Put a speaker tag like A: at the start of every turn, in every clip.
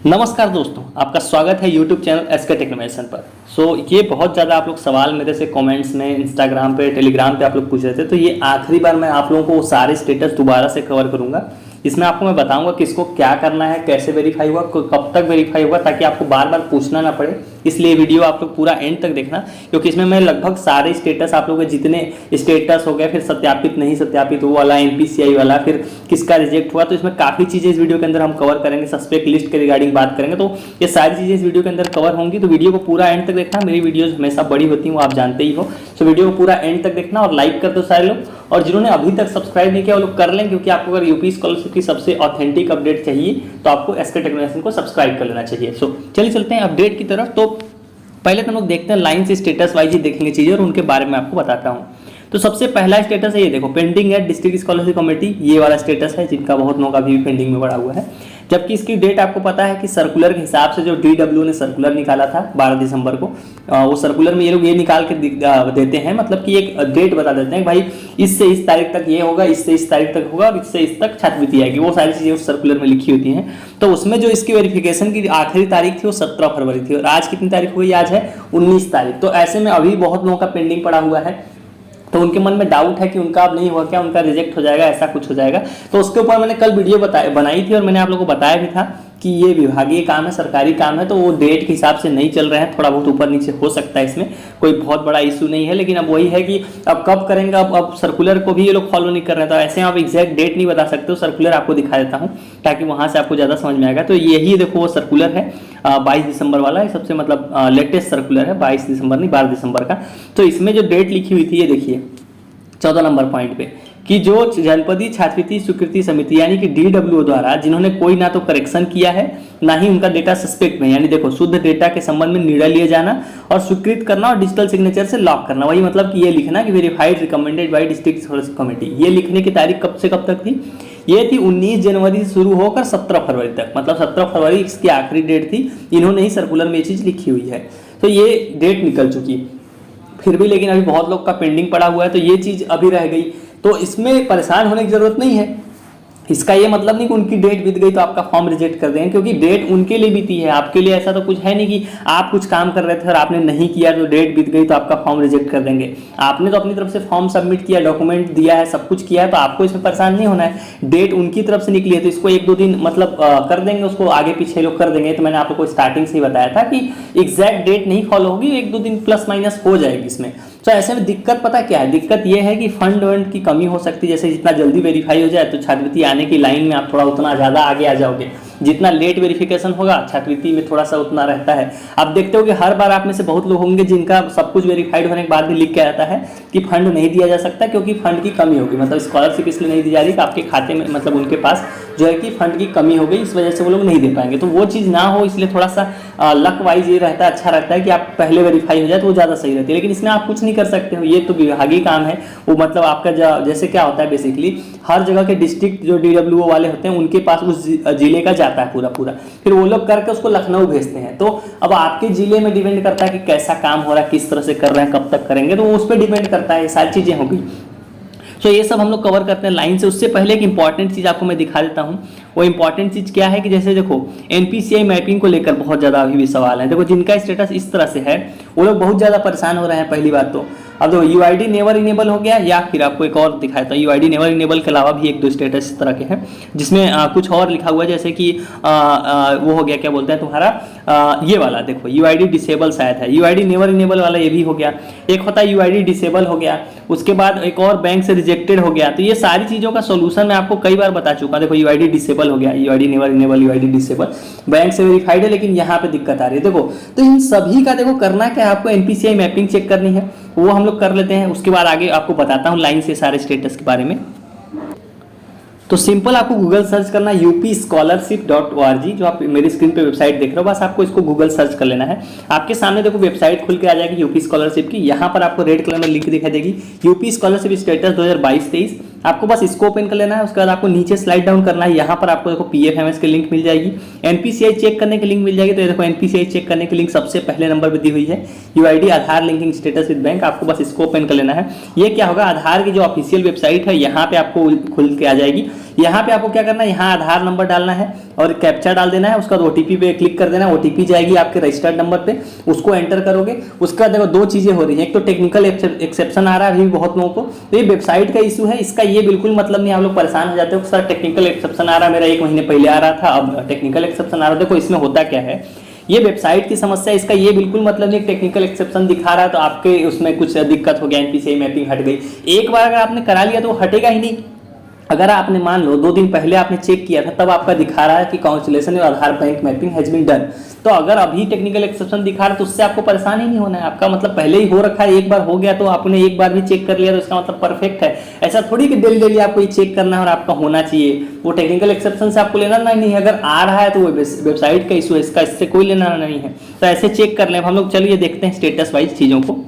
A: नमस्कार दोस्तों, आपका स्वागत है यूट्यूब चैनल एसके टेक्नोमेशन पर। ये बहुत ज़्यादा आप लोग सवाल मेरे से कमेंट्स में, इंस्टाग्राम पे, टेलीग्राम पे आप लोग पूछ रहे थे। तो ये आखिरी बार मैं आप लोगों को वो सारे स्टेटस दोबारा से कवर करूंगा। इसमें आपको मैं बताऊंगा किसको क्या करना है, कैसे वेरीफाई हुआ, कब तक वेरीफाई हुआ, ताकि आपको बार बार पूछना ना पड़े। इसलिए वीडियो आप लोग पूरा एंड तक देखना, क्योंकि इसमें मैं लगभग सारे स्टेटस आप लोगों के जितने स्टेटस हो गए, फिर सत्यापित नहीं सत्यापित वो वाला, एनपीसीआई वाला, फिर किसका रिजेक्ट हुआ, तो इसमें काफ़ी चीज़ें इस वीडियो के अंदर हम कवर करेंगे। सस्पेक्ट लिस्ट के रिगार्डिंग बात करेंगे, तो ये सारी चीज़ें इस वीडियो के अंदर कवर होंगी। तो वीडियो को पूरा एंड तक देखना। मेरी वीडियोज़ हमेशा बड़ी होती हैं, वो आप जानते ही हो। तो वीडियो को पूरा एंड तक देखना और लाइक कर दो सारे लोग। और जिन्होंने अभी तक सब्सक्राइब नहीं किया वो लोग कर लें, क्योंकि आपको अगर यूपी स्कॉलरशिप की सबसे ऑथेंटिक अपडेट चाहिए तो आपको एसके टेक्नोमेशन को सब्सक्राइब कर लेना चाहिए। चलिए चलते हैं अपडेट की तरफ। तो पहले तो हम लोग देखते हैं लाइन से स्टेटस वाइज ही देखेंगे चीज़ें और उनके बारे में आपको बताता हूँ। तो सबसे पहला स्टेटस है ये देखो, पेंडिंग है डिस्ट्रिक्ट स्कॉलरशिप कमेटी, ये वाला स्टेटस है जिनका बहुत लोगों का भी पेंडिंग में पड़ा हुआ है। जबकि इसकी डेट आपको पता है कि सर्कुलर के हिसाब से जो DW ने सर्कुलर निकाला था 12 दिसंबर को, वो सर्कुलर में ये लोग ये निकाल के देते हैं, मतलब कि एक डेट बता देते हैं भाई इससे इस तारीख तक ये होगा, इससे इस तारीख तक होगा और इससे इस तक छात्रवृत्ति आएगी। वो सारी चीज़ें उस सर्कुलर में लिखी होती हैं। तो उसमें जो इसकी वेरिफिकेशन की आखिरी तारीख थी वो 17 फरवरी थी और आज कितनी तारीख हुई? आज है 19 तारीख। तो ऐसे में अभी बहुत लोगों का पेंडिंग पड़ा हुआ है। तो उनके मन में डाउट है कि उनका अब नहीं हुआ क्या, उनका रिजेक्ट हो जाएगा, ऐसा कुछ हो जाएगा। तो उसके ऊपर मैंने कल वीडियो बनाई थी और मैंने आप लोगों को बताया भी था कि ये विभागीय काम है, सरकारी काम है, तो वो डेट के हिसाब से नहीं चल रहे हैं। थोड़ा बहुत ऊपर नीचे हो सकता है, इसमें कोई बहुत बड़ा इशू नहीं है। लेकिन अब वही है कि अब कब करेंगे, अब सर्कुलर को भी ये लोग फॉलो नहीं कर रहे हैं। तो ऐसे आप एग्जैक्ट डेट नहीं बता सकते हो। सर्कुलर आपको दिखा देता हूँ ताकि वहाँ से आपको ज़्यादा समझ में आएगा। तो यही देखो वो सर्कुलर है 22 दिसंबर वाला है, सबसे मतलब लेटेस्ट सर्कुलर है, 22 दिसंबर नहीं 12 दिसंबर का। तो इसमें जो डेट लिखी हुई थी ये देखिए 14 नंबर पॉइंट पे, कि जो जनपदीय छात्रवृत्ति स्वीकृति समिति यानी कि DW द्वारा जिन्होंने कोई ना तो करेक्शन किया है ना ही उनका डेटा सस्पेक्ट में, यानी देखो शुद्ध डेटा के संबंध में निर्णय लिए जाना और स्वीकृत करना और डिजिटल सिग्नेचर से लॉक करना। वही मतलब कि ये लिखना कि verified recommended by district scholarship committee. ये लिखने की तारीख कब से कब तक थी? ये थी 19 जनवरी से शुरू होकर 17 फरवरी तक, मतलब 17 फरवरी इसकी आखिरी डेट थी। इन्होंने ही सर्कुलर में ये चीज़ लिखी हुई है। तो ये डेट निकल चुकी, फिर भी लेकिन अभी बहुत लोग का पेंडिंग पड़ा हुआ है, तो ये चीज़ अभी रह गई। तो इसमें परेशान होने की जरूरत नहीं है। इसका ये मतलब नहीं कि उनकी डेट बीत गई तो आपका फॉर्म रिजेक्ट कर देंगे, क्योंकि डेट उनके लिए बीती है, आपके लिए ऐसा तो कुछ है नहीं कि आप कुछ काम कर रहे थे और आपने नहीं किया तो डेट बीत गई तो आपका फॉर्म रिजेक्ट कर देंगे। आपने तो अपनी तरफ से फॉर्म सबमिट किया, डॉक्यूमेंट दिया है, सब कुछ किया है, तो आपको इसमें परेशान नहीं होना है। डेट उनकी तरफ से निकली है तो इसको 1-2 दिन मतलब कर देंगे, उसको आगे पीछे लोग कर देंगे। तो मैंने आप लोग को स्टार्टिंग से ही बताया था कि एग्जैक्ट डेट नहीं फॉलो होगी, 1-2 दिन प्लस माइनस हो जाएगी इसमें। तो ऐसे में दिक्कत पता क्या है? दिक्कत ये है कि फंड वंड की कमी हो सकती है। जैसे जितना जल्दी वेरीफाई हो जाए तो छात्रवृत्ति आने की लाइन में आप थोड़ा उतना ज़्यादा आगे आ जाओगे, जितना लेट वेरिफिकेशन होगा छात्रवृत्ति में थोड़ा सा उतना रहता है। आप देखते हो कि हर बार आप में से बहुत लोग होंगे जिनका सब कुछ वेरीफाइड होने के बाद भी लिख के आता है कि फंड नहीं दिया जा सकता क्योंकि फंड की कमी होगी, मतलब स्कॉलरशिप इसलिए नहीं दी जा रही कि आपके खाते में, मतलब उनके पास जो है कि फंड की कमी हो गई, इस वजह से वो लोग नहीं दे पाएंगे। तो वो चीज़ ना हो, इसलिए थोड़ा सा लक वाइज ये रहता है, अच्छा रहता है कि आप पहले वेरीफाई हो जाए तो वो ज़्यादा सही रहती है। लेकिन इसमें आप कुछ नहीं कर सकते हो, ये तो विभागीय काम है। वो मतलब आपका जैसे क्या होता है, बेसिकली हर जगह के डिस्ट्रिक्ट जो DWO वाले होते हैं उनके पास उस जिले का जाता है पूरा, फिर वो लोग करके उसको लखनऊ भेजते हैं। तो अब आपके जिले में डिपेंड करता है कि कैसा काम हो रहा है, किस तरह से कर रहे हैं, कब तक करेंगे, तो वो उस पर डिपेंड करता है। ये सारी चीज़ें होगी। तो ये सब हम लोग कवर करते हैं लाइन से। उससे पहले एक इंपॉर्टेंट चीज़ आपको मैं दिखा देता हूँ। वो इंपॉर्टेंट चीज़ क्या है कि जैसे देखो NPCI मैपिंग को लेकर बहुत ज़्यादा अभी भी सवाल है। देखो जिनका स्टेटस इस तरह से है वो लोग बहुत ज़्यादा परेशान हो रहे हैं। पहली बात तो अब देखो UID नेवर इनेबल हो गया, या फिर आपको एक और दिखाता हूँ। UID नेवर इनेबल के अलावा भी 1-2 स्टेटस इस तरह के हैं जिसमें कुछ और लिखा हुआ है, जैसे कि वो हो गया, क्या बोलते हैं तुम्हारा ये वाला देखो UID डिसेबल शायद है, UID नेवर इनेबल वाला ये भी हो गया। एक होता है UID डिसेबल हो गया, उसके बाद एक और बैंक से रिजेक्टेड हो गया। तो ये सारी चीज़ों का सोल्यूशन मैं आपको कई बार बता चुका हूँ। देखो UID डिसेबल हो गया, UID never enable, UID disable, bank से वेरीफाइड है लेकिन यहाँ पे दिक्कत आ रही है। देखो तो इन सभी का देखो करना क्या है, आपको NPCI मैपिंग चेक करनी है, वो हम लोग कर लेते हैं। उसके बाद आगे आपको बताता हूँ लाइन से सारे स्टेटस के बारे में। तो सिंपल आपको गूगल सर्च करना है upscholarship.org, जो आप मेरी स्क्रीन पे वेबसाइट देख रहे हो, बस आपको इसको गूगल सर्च कर लेना है। आपके सामने देखो वेबसाइट खुल के आ जाएगी यूपी स्कॉलरशिप की। यहाँ पर आपको रेड कलर में लिंक दिखाई देगी यूपी स्कॉलरशिप स्टेटस 2022-23। आपको बस इसको ओपन कर लेना है। उसके बाद आपको नीचे स्लाइड डाउन करना है। यहाँ पर आपको देखो PFMS की लिंक मिल जाएगी, NPCI चेक करने की लिंक मिल जाएगी। तो ये देखो NPCI चेक करने की लिंक सबसे पहले नंबर पर दी हुई है, UID Aadhaar linking status with bank. आपको बस इसको ओपन कर लेना है। ये क्या होगा, आधार की जो ऑफिशियल वेबसाइट है यहाँ पे आपको खुल के आ जाएगी। यहाँ पे आपको क्या करना है, यहाँ आधार नंबर डालना है और कैप्चा डाल देना है, उसका ओटीपी पे क्लिक कर देना है, ओटीपी जाएगी आपके रजिस्टर्ड नंबर पे, उसको एंटर करोगे। उसका देखो दो चीजें हो रही हैं, एक तो टेक्निकल एक्सेप्शन आ रहा है अभी बहुत लोगों को, तो ये वेबसाइट का इशू है, इसका ये बिल्कुल मतलब नहीं, आप लोग परेशान हो जाते हो सर टेक्निकल एक्सेप्शन आ रहा है, मेरा 1 महीने पहले आ रहा था अब टेक्निकल एक्सेप्शन आ रहा है। देखो इसमें होता क्या है, ये वेबसाइट की समस्या, इसका ये बिल्कुल मतलब नहीं टेक्निकल एक्सेप्शन दिखा रहा है तो आपके उसमें कुछ दिक्कत हो गया, एनपीसीआई मैपिंग हट गई। एक बार अगर आपने करा लिया तो वो हटेगा ही नहीं। अगर आपने मान लो 2 दिन पहले आपने चेक किया था तब आपका दिखा रहा है कि congratulation your Aadhaar bank mapping has been done, तो अगर अभी टेक्निकल एक्सेप्शन दिखा रहा है तो उससे आपको परेशान ही नहीं होना है, आपका मतलब पहले ही हो रखा है, एक बार हो गया तो आपने एक बार भी चेक कर लिया तो इसका मतलब परफेक्ट है। ऐसा थोड़ी कि डेली डेली आपको ये चेक करना है और आपका होना चाहिए, वो टेक्निकल एक्सेप्शन से आपको लेना नहीं है, अगर आ रहा है तो वो वेबसाइट का इशू है, इसका इससे कोई लेना नहीं है, तो ऐसे चेक कर लें। हम लोग चलिए देखते हैं स्टेटस वाइज चीज़ों को।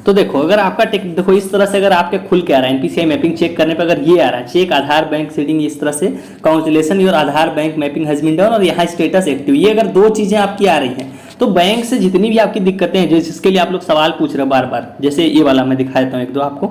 A: तो देखो अगर आपका देखो इस तरह से अगर आपके खुल के आ रहा है एनपीसीआई मैपिंग चेक करने पे अगर ये आ रहा है चेक आधार बैंक सीडिंग, इस तरह से congratulation your Aadhaar bank mapping has been done और यहाँ स्टेटस एक्टिव, ये अगर 2 चीजें आपकी आ रही हैं तो बैंक से जितनी भी आपकी दिक्कतें हैं जिसके लिए आप लोग सवाल पूछ रहे हो बार बार, जैसे ये वाला मैं दिखा देता हूँ 1-2 आपको,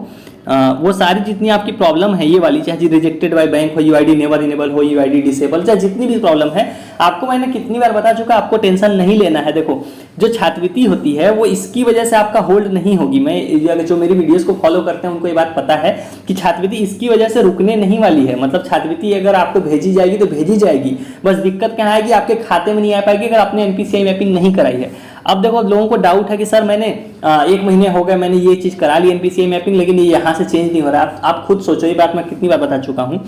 A: वो सारी जितनी आपकी प्रॉब्लम है ये वाली, चाहे रिजेक्टेड बाय बैंक हो, यूआईडी नेवर इनेबल हो, यूआईडी डिसेबल, चाहे जितनी भी प्रॉब्लम है, आपको मैंने कितनी बार बता चुका, आपको टेंशन नहीं लेना है। देखो जो छात्रवृत्ति होती है वो इसकी वजह से आपका होल्ड नहीं होगी, मैं जो मेरी वीडियोस को फॉलो करते हैं उनको ये बात पता है कि छात्रवृत्ति इसकी वजह से रुकने नहीं वाली है, मतलब छात्रवृत्ति अगर आपको भेजी जाएगी तो भेजी जाएगी, बस दिक्कत क्या आएगी आपके खाते में नहीं आ पाएगी अगर आपने एनपीसीआई मैपिंग नहीं कराई है। अब देखो लोगों को डाउट है कि सर मैंने 1 महीने हो गए मैंने ये चीज करा ली एनपीसीआई मैपिंग लेकिन ये यहाँ से चेंज नहीं हो रहा। आप खुद सोचो, ये बात मैं कितनी बार बता चुका हूँ,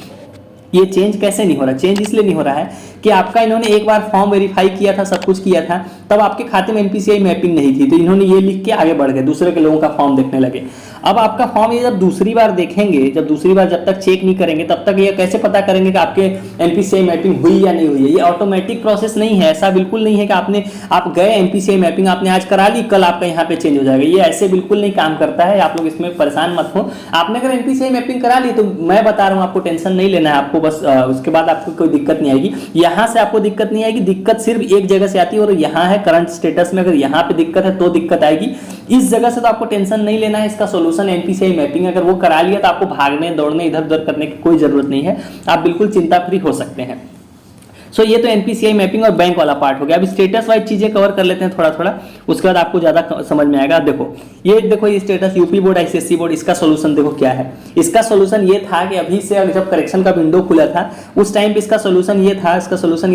A: ये चेंज कैसे नहीं हो रहा, चेंज इसलिए नहीं हो रहा है कि आपका इन्होंने एक बार फॉर्म वेरीफाई किया था, सब कुछ किया था, तब आपके खाते में एनपीसीआई मैपिंग नहीं थी तो इन्होंने ये लिख के आगे बढ़ गए, दूसरे के लोगों का फॉर्म देखने लगे। अब आपका फॉर्म ये जब दूसरी बार देखेंगे, जब दूसरी बार जब तक चेक नहीं करेंगे तब तक ये कैसे पता करेंगे कि आपके एनपीसीआई मैपिंग हुई या नहीं हुई है। ये ऑटोमेटिक प्रोसेस नहीं है, ऐसा बिल्कुल नहीं है कि आप गए एनपीसीआई मैपिंग आपने आज करा ली कल आपका यहाँ पे चेंज हो जाएगा, ये ऐसे बिल्कुल नहीं काम करता है। आप लोग इसमें परेशान मत हो, आपने अगर एनपीसीआई मैपिंग करा ली तो मैं बता रहा हूँ आपको टेंशन नहीं लेना है, आपको बस उसके बाद आपको कोई दिक्कत नहीं आएगी, यहाँ से आपको दिक्कत नहीं आएगी, दिक्कत सिर्फ एक जगह से आती है और यहाँ है करंट स्टेटस में, अगर यहाँ पे दिक्कत है तो दिक्कत आएगी, इस जगह से तो आपको टेंशन नहीं लेना है। इसका सोल्यूशन एनपीसीआई मैपिंग, अगर वो करा लिया तो आपको भागने दौड़ने इधर उधर करने की कोई जरूरत नहीं है, आप बिल्कुल चिंता फ्री हो सकते हैं। सो ये तो एनपीसीआई मैपिंग और बैंक वाला पार्ट हो गया। अब स्टेटस वाइज चीजें कवर कर लेते हैं थोड़ा थोड़ा, उसके बाद आपको ज्यादा समझ में आएगा। देखो ये status UP board ICSE board, इसका सोल्यूशन देखो क्या है। इसका सोल्यूशन ये था कि अभी से जब करेक्शन का विंडो खुला था उस टाइम पे इसका सोल्यूशन ये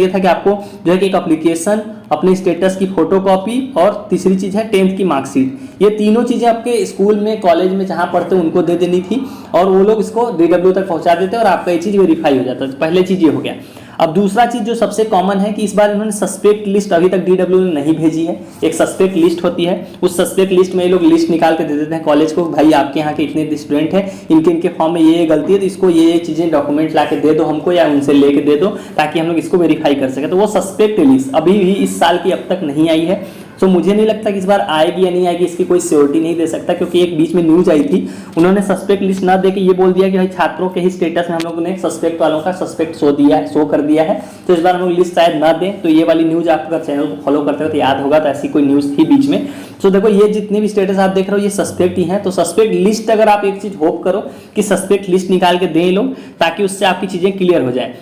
A: था कि आपको जो है कि एक एप्लीकेशन, अपने स्टेटस की फोटोकॉपी और तीसरी चीज है 10th की मार्कशीट, ये तीनों चीजें आपके स्कूल में कॉलेज में जहां पढ़ते हैं उनको दे देनी थी और वो लोग इसको DW तक पहुंचा देते और आपका ये चीज वेरीफाई हो जाता है। पहले चीज ये हो गया। अब दूसरा चीज जो सबसे कॉमन है कि इस बार इन्होंने सस्पेक्ट लिस्ट अभी तक DW ने नहीं भेजी है। एक सस्पेक्ट लिस्ट होती है, उस सस्पेक्ट लिस्ट में ये लोग लिस्ट निकाल के दे देते हैं कॉलेज को, भाई आपके यहाँ के इतने स्टूडेंट हैं, इनके फॉर्म में ये गलती है तो इसको ये चीजें डॉक्यूमेंट ला के दे दो हमको या उनसे लेके दे दो ताकि हम लोग इसको वेरीफाई कर सके। तो वो सस्पेक्ट लिस्ट अभी भी इस साल की अब तक नहीं आई है, तो मुझे नहीं लगता कि इस बार आएगी या नहीं आएगी, इसकी कोई श्योरिटी नहीं दे सकता, क्योंकि एक बीच में न्यूज आई थी, उन्होंने सस्पेक्ट लिस्ट ना दे के ये बोल दिया कि भाई छात्रों के ही स्टेटस में हम लोगों ने सस्पेक्ट वालों का सस्पेक्ट शो कर दिया है, तो इस बार हम लोग लिस्ट शायद ना दें। तो ये वाली न्यूज आप अगर चैनल को फॉलो करते हो तो याद होगा, तो ऐसी कोई न्यूज थी बीच में। तो देखो ये जितने भी स्टेटस आप देख रहे हो ये सस्पेक्ट ही हैं, तो सस्पेक्ट लिस्ट अगर आप एक चीज होप करो कि सस्पेक्ट लिस्ट निकाल के दें लोग, ताकि उससे आपकी चीजें क्लियर हो जाए।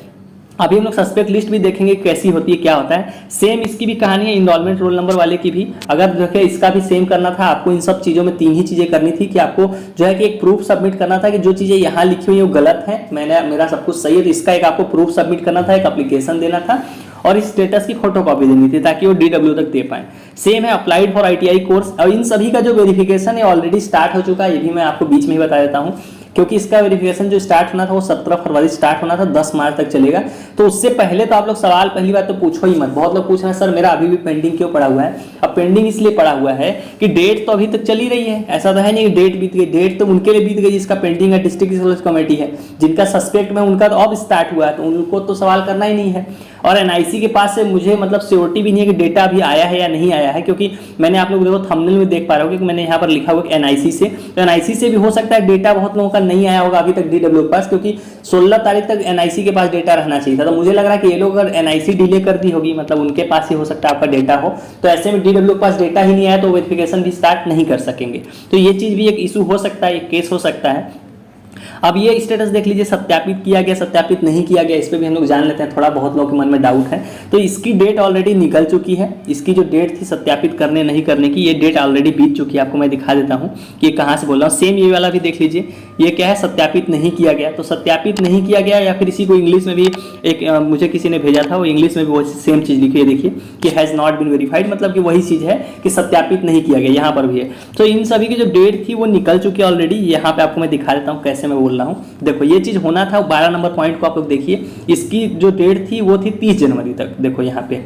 A: अभी हम लोग सस्पेक्ट लिस्ट भी देखेंगे कैसी होती है, क्या होता है। सेम इसकी भी कहानी है इनरोलमेंट रोल नंबर वाले की भी, अगर देखिए इसका भी सेम करना था आपको, इन सब चीज़ों में 3 ही चीज़ें करनी थी कि आपको जो है कि एक प्रूफ सबमिट करना था कि जो चीज़ें यहाँ लिखी हुई है वो गलत है, मेरा सब कुछ सही है, तो इसका एक आपको प्रूफ सबमिट करना था, एक एप्लीकेशन देना था और इस स्टेटस की फोटोकॉपी देनी थी ताकि वो DW तक दे पाए। सेम है अप्लाइड फॉर ITI कोर्स, और इन सभी का जो वेरिफिकेशन है ऑलरेडी स्टार्ट हो चुका है, ये भी मैं आपको बीच में ही बता देता हूँ, क्योंकि इसका वेरिफिकेशन जो स्टार्ट होना था वो 17 फरवरी स्टार्ट होना था, 10 मार्च तक चलेगा। तो उससे पहले तो आप लोग सवाल पहली बात तो पूछो ही मत। बहुत लोग पूछ रहे हैं सर मेरा अभी भी पेंडिंग क्यों पड़ा हुआ है। अब पेंडिंग इसलिए पड़ा हुआ है कि डेट तो अभी तक चली रही है, ऐसा तो है नहीं कि डेट बीत गई, डेट तो उनके लिए बीत गई जिसका पेंडिंग है, डिस्ट्रिक्ट रिसर्च कमेटी है, जिनका सस्पेक्ट में उनका तो अब स्टार्ट हुआ है, तो उनको तो सवाल करना ही नहीं है। और NIC के पास से मुझे मतलब श्योरिटी भी नहीं है कि डेटा अभी आया है या नहीं आया है, क्योंकि मैंने आप लोग देखो थंबनेल में देख पा रहे हो कि मैंने यहाँ पर लिखा हुआ कि NIC से, तो NIC से भी हो सकता है डेटा बहुत लोगों का नहीं आया होगा अभी तक DW के पास, क्योंकि 16 तारीख तक NIC के पास डेटा रहना चाहिए था। तो मुझे लग रहा है कि ये लोग अगर NIC डिले कर दी होगी, मतलब उनके पास ही हो सकता है आपका डेटा हो, तो ऐसे में DW के पास डेटा ही नहीं आया तो वेरिफिकेशन भी स्टार्ट नहीं कर सकेंगे। तो ये चीज़ भी एक इशू हो सकता है, एक केस हो सकता है। अब ये स्टेटस देख लीजिए, सत्यापित किया गया, सत्यापित नहीं किया गया, इस पर भी हम लोग जान लेते हैं, थोड़ा बहुत लोगों के मन में डाउट है। तो इसकी डेट ऑलरेडी निकल चुकी है, इसकी जो डेट थी सत्यापित करने नहीं करने की, ये डेट ऑलरेडी बीत चुकी है। आपको मैं दिखा देता हूँ कि ये कहाँ से बोल रहा हूँ। सेम ये वाला भी देख लीजिए, ये क्या है, सत्यापित नहीं किया गया। तो सत्यापित नहीं किया गया, या फिर इसी को इंग्लिश में भी एक मुझे किसी ने भेजा था, वो इंग्लिश में भी वो सेम चीज़ लिखी है, देखिए कि हैज़ नॉट बीन वेरीफाइड, मतलब कि वही चीज़ है कि सत्यापित नहीं किया गया, यहाँ पर भी है। तो इन सभी की जो डेट थी वो निकल चुकी है ऑलरेडी। यहाँ पे आपको मैं दिखा देता हूँ कैसे मैं बोल रहा हूँ। देखो ये चीज़ होना था, 12 नंबर पॉइंट को आप लोग देखिए, इसकी जो डेट थी वो थी 30 जनवरी तक। देखो यहाँ पे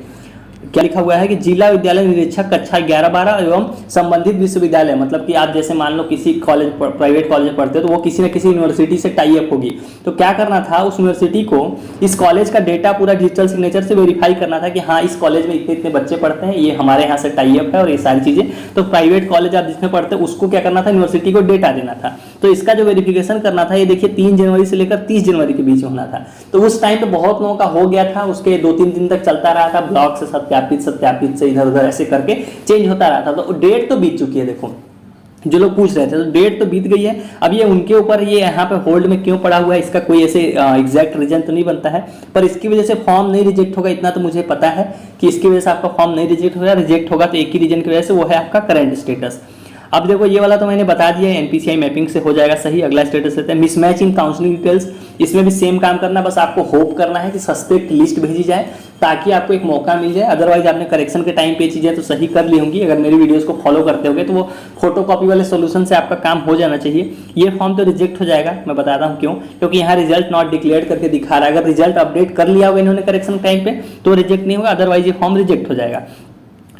A: क्या लिखा हुआ है कि जिला विद्यालय निरीक्षक कक्षा 11-12 एवं संबंधित विश्वविद्यालय, मतलब कि आप जैसे मान लो किसी कॉलेज, प्राइवेट कॉलेज में पढ़ते हो, तो वो किसी न किसी यूनिवर्सिटी से टाई अप होगी। तो क्या करना था, उस यूनिवर्सिटी को इस कॉलेज का डेटा पूरा डिजिटल सिग्नेचर से वेरीफाई करना था कि हाँ इस कॉलेज में इतने इतने बच्चे पढ़ते हैं, ये हमारे यहाँ से टाई अप है और ये सारी चीज़ें। तो प्राइवेट कॉलेज आप जिसमें पढ़ते हो उसको क्या करना था, यूनिवर्सिटी को डेटा देना था। तो इसका जो वेरिफिकेशन करना था, ये देखिए 3 जनवरी से लेकर 30 जनवरी के बीच होना था। तो उस टाइम पे बहुत लोगों का हो गया था, उसके 2-3 दिन तक चलता रहा था, ब्लॉक से सत्यापित से इधर उधर ऐसे करके चेंज होता रहा था। तो डेट तो बीत चुकी है, देखो जो लोग पूछ रहे थे, तो डेट तो बीत गई है। अब ये उनके ऊपर ये यहाँ पे होल्ड में क्यों पड़ा हुआ है, इसका कोई ऐसे एग्जैक्ट रीजन तो नहीं बनता है, पर इसकी वजह से फॉर्म नहीं रिजेक्ट होगा, इतना तो मुझे पता है कि इसकी वजह से आपका फॉर्म नहीं रिजेक्ट होगा। रिजेक्ट होगा तो एक ही रीजन की वजह से, वो है आपका करंट स्टेटस। अब देखो ये वाला तो मैंने बता दिया है, एनपीसीआई मैपिंग से हो जाएगा सही। अगला स्टेटस लेते हैं, मिसमैच इन काउंसलिंग डिटेल्स। इसमें भी सेम काम करना, बस आपको होप करना है कि सस्पेक्ट लिस्ट भेजी जाए ताकि आपको एक मौका मिल जाए। अदरवाइज आपने करेक्शन के टाइम पे चीज़ें तो सही कर ली होंगी, अगर मेरी वीडियोस को फॉलो करते होगे तो वो फोटोकॉपी वाले सोल्यूशन से आपका काम हो जाना चाहिए। ये फॉर्म तो रिजेक्ट हो जाएगा, मैं बताता हूँ क्यों, क्योंकि यहाँ रिजल्ट नॉट डिक्लेयर करके दिखा रहा है। अगर रिजल्ट अपडेट कर लिया होगा इन्होंने करेक्शन टाइम पे तो रिजेक्ट नहीं होगा, अदरवाइज ये फॉर्म रिजेक्ट हो जाएगा।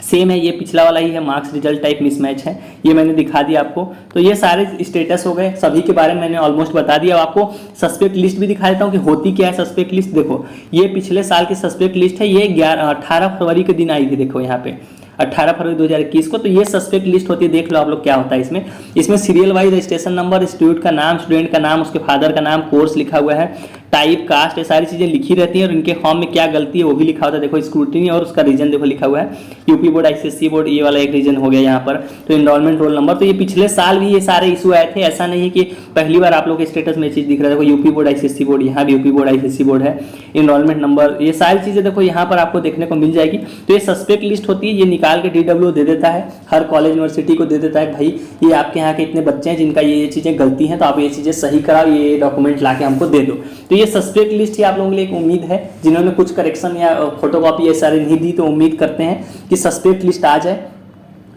A: सेम है, ये पिछला वाला ही है, मार्क्स रिजल्ट टाइप मिसमैच है, ये मैंने दिखा दिया आपको। तो ये सारे स्टेटस हो गए, सभी के बारे में मैंने ऑलमोस्ट बता दिया। अब आपको सस्पेक्ट लिस्ट भी दिखा देता हूँ कि होती क्या है सस्पेक्ट लिस्ट। देखो ये पिछले साल की सस्पेक्ट लिस्ट है, ये 18 फरवरी के दिन आई थी। देखो यहाँ पे 18 फरवरी 2021 को। तो ये सस्पेक्ट लिस्ट होती है, देख लो आप लोग क्या होता है इसमें serial wise registration number, institute का नाम, स्टूडेंट का नाम, उसके फादर का नाम, कोर्स लिखा हुआ है, टाइप, कास्ट, ये सारी चीज़ें लिखी रहती हैं और इनके फॉर्म में क्या गलती है वो भी लिखा होता है। देखो स्क्रूटिनी और उसका रीजन देखो लिखा हुआ है, यूपी बोर्ड, आईसीएसई बोर्ड, ये वाला एक रीजन हो गया यहाँ पर। तो इनरोलमेंट रोल नंबर, तो ये पिछले साल भी ये सारे इशू आए थे, ऐसा नहीं कि पहली बार आप लोग के स्टेटस में चीज़ दिख रहा है। देखो यूपी बोर्ड, आईसीएसई बोर्ड, यहाँ भी यूपी बोर्ड, आईसीएसई बोर्ड है, इनरोलमेंट नंबर, ये सारी चीज़ें देखो यहाँ पर आपको देखने को मिल जाएगी। तो ये सस्पेक्ट लिस्ट होती है, ये निकाल के DW दे देता है, हर कॉलेज यूनिवर्सिटी को दे देता है, भाई ये आपके यहाँ के इतने बच्चे हैं जिनका ये चीज़ें गलती हैं, तो आप ये चीज़ें सही कराओ, ये डॉक्यूमेंट ला के हमको दे दो। तो ये सस्पेक्ट लिस्ट आप लोगों के लिए एक उम्मीद है, जिन्होंने कुछ करेक्शन या फोटोकॉपी ये सारे नहीं दी, तो उम्मीद करते हैं कि सस्पेक्ट लिस्ट आ जाए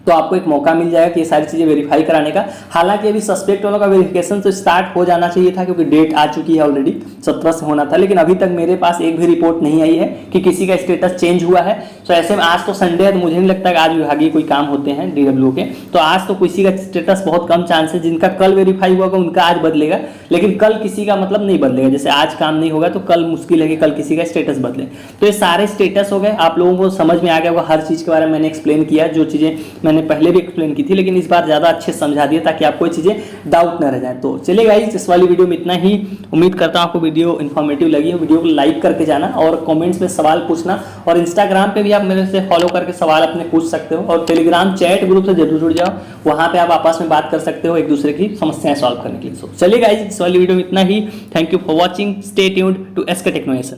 A: तो आपको एक मौका मिल जाएगा कि ये सारी चीज़ें वेरीफाई कराने का। हालांकि अभी सस्पेक्ट वालों का वेरिफिकेशन तो स्टार्ट हो जाना चाहिए था, क्योंकि डेट आ चुकी है ऑलरेडी, 17 से होना था, लेकिन अभी तक मेरे पास एक भी रिपोर्ट नहीं आई है कि किसी का स्टेटस चेंज हुआ है। तो ऐसे में आज तो संडे है, तो मुझे नहीं लगता कि आज विभागीय कोई काम होते हैं DW के, तो आज तो किसी का स्टेटस बहुत कम चांस है। जिनका कल वेरीफाई हुआ होगा उनका आज बदलेगा, लेकिन कल किसी का मतलब नहीं बदलेगा। जैसे आज काम नहीं होगा तो कल मुश्किल है कि कल किसी का स्टेटस बदले। तो ये सारे स्टेटस हो गए, आप लोगों को समझ में आ गया होगा, हर चीज़ के बारे में मैंने एक्सप्लेन किया, जो चीज़ें मैंने पहले भी एक्सप्लेन की थी, लेकिन इस बार ज़्यादा अच्छे समझा दिया ताकि आपको चीज़ें डाउट न रह जाए। तो चलिए गाइस, इस वाली वीडियो में इतना ही। उम्मीद करता हूँ आपको वीडियो इन्फॉर्मेटिव लगी हो। वीडियो को लाइक करके जाना और कमेंट्स में सवाल पूछना, और इंस्टाग्राम पे भी आप मेरे से फॉलो करके सवाल अपने पूछ सकते हो, और टेलीग्राम चैट ग्रुप से जरूर जुड़ जाओ, वहाँ पे आप आपस में बात कर सकते हो एक दूसरे की समस्याएं सॉल्व करने के लिए। चलिए गाइस, इस वाली वीडियो में इतना ही। Thank you for watching, stay tuned to SK टेक्नोमेशन।